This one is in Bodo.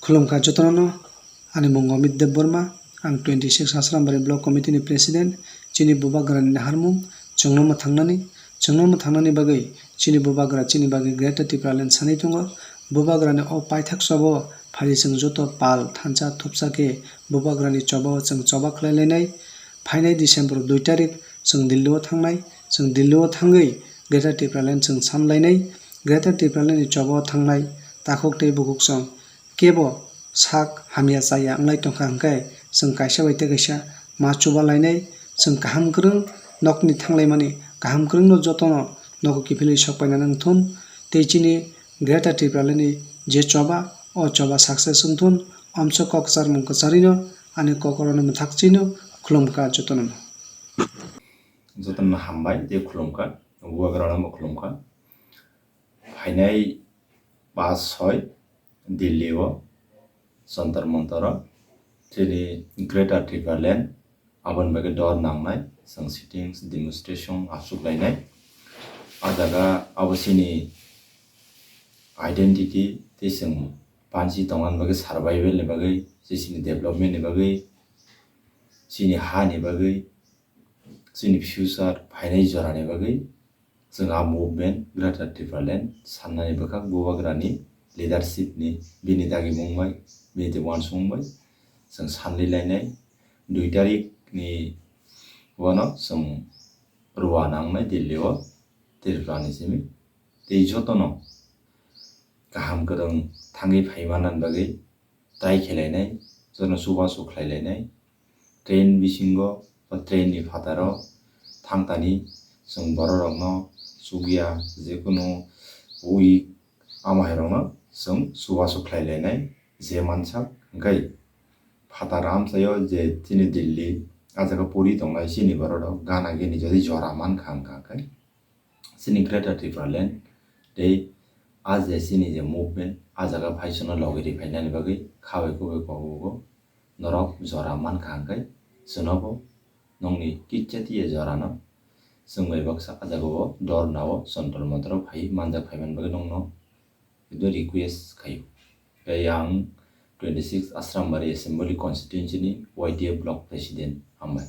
खुलुमखा जतननो आंनि मुङा अमित देब बर्मा आं 26 आस्रामबारि ब्लक कमिटिनि प्रेसिडेन्ट चिनि बुबाग्रानि हारमुं जोंनो थांनानै बागै चिनि बुबाग्रा चिनि बागै ग्रेटर टिप्रालेण्ड सानै दङ बुबाग्रानि अ पाइथाक सबो फालिजों जत पाल थानसा थुबसाके बुबाग्रानि चबाव जों चबा खालायलायनाय फाइनाय डिसेम्बर 2 तारिख जों दिल्लीआव थांनाय जों दिल्लीआव थाङै ग्रेटर टिप्रालेण्ड जों सामलायनाय ग्रेटर टिप्रालेण्डनि चबाव थांनाय ताखक दै बुकुक जों केबो साक हामिया जाया आंलाय टंखा हंखाय जों कायसा बायते कायसा मा चुबा लायनाय जों गाहाम गोरों नकनि थांलाय माने गाहाम गोरों न जतनो नको किफिलि सकपायना नंथुन तेचिनि ग्रेटर टिप्रालेण्डनि जे चबा अ चबा साक्सेस उन्थुन अमसो ककसार मुंकसारिनो आनि ककरनो मथाकचिनो खुलुमखा जतनो जतन हामबाय दे खुलुमखा बुबाग्रानो खुलुमखा फाइनाय 5-6 दिल्लीआव जन्तर मन्तर जेरै ग्रेटर टिप्रालेण्ड आबन बागै दर नांनाय जों सिटिंस डेमोन्स्ट्रेशन आसुगलायनाय आजागा आबसिनि आइडेन्टिटी जों पानसि दंगान बागै सार्भाइवेलनि बागै जेसिनि डेभलपमेन्टनि बागै सिनि हानि बागै जोंनि फिउचार फाइनाय जरानि बागै जोंहा मुभमेन्ट ग्रेटर टिप्रालेण्ड साननानै बोखाक बुबाग्रानि लिडारशिपनि बिनि दागि बुंबाय बिनि वान संबाय जों सानलायलायनाय 2 तारिखनि उनाव जों रुवा नांनाय दिल्लीआव टिप्रालेण्डसिम दै जतनो गाहाम गोरों थाङै फाइमानान बागै दाय खेलायनाय जन सुबा सुख्लायलायनाय ट्रेन बिसिंग ट्रेननि फादाराव थांतानि जों बररंनो सुगिया जेकुनु उइक आमाहायरंनो जों सुबा सुख्लायलायनाय जे मानसा ओंखाय फादार आमसायो जे तिनि दिल्ली आजागा पुरी दंनाय सिनि बरदाव गाना गेनि जदि जरा मानखा ओंखाखाय सिनि ग्रेटर टिप्रालेण्ड दे आज सिनि जे मुभमेन्ट आजागा फाइसनो लगेरि फाइनानि बागै खाबायको बेको नरक जरा मानखा ओंखाय जोनबो नंनि किच्चातिये जरानो जों मैबक्सा आजागाव दर नाव सन्तर मन्त्र फाइ मानजा फाइमान बागै नंनो बिदो रिक्वेस्ट खायो yang 26 Asrambari Assembly Constituency ni YDF Block President Hambai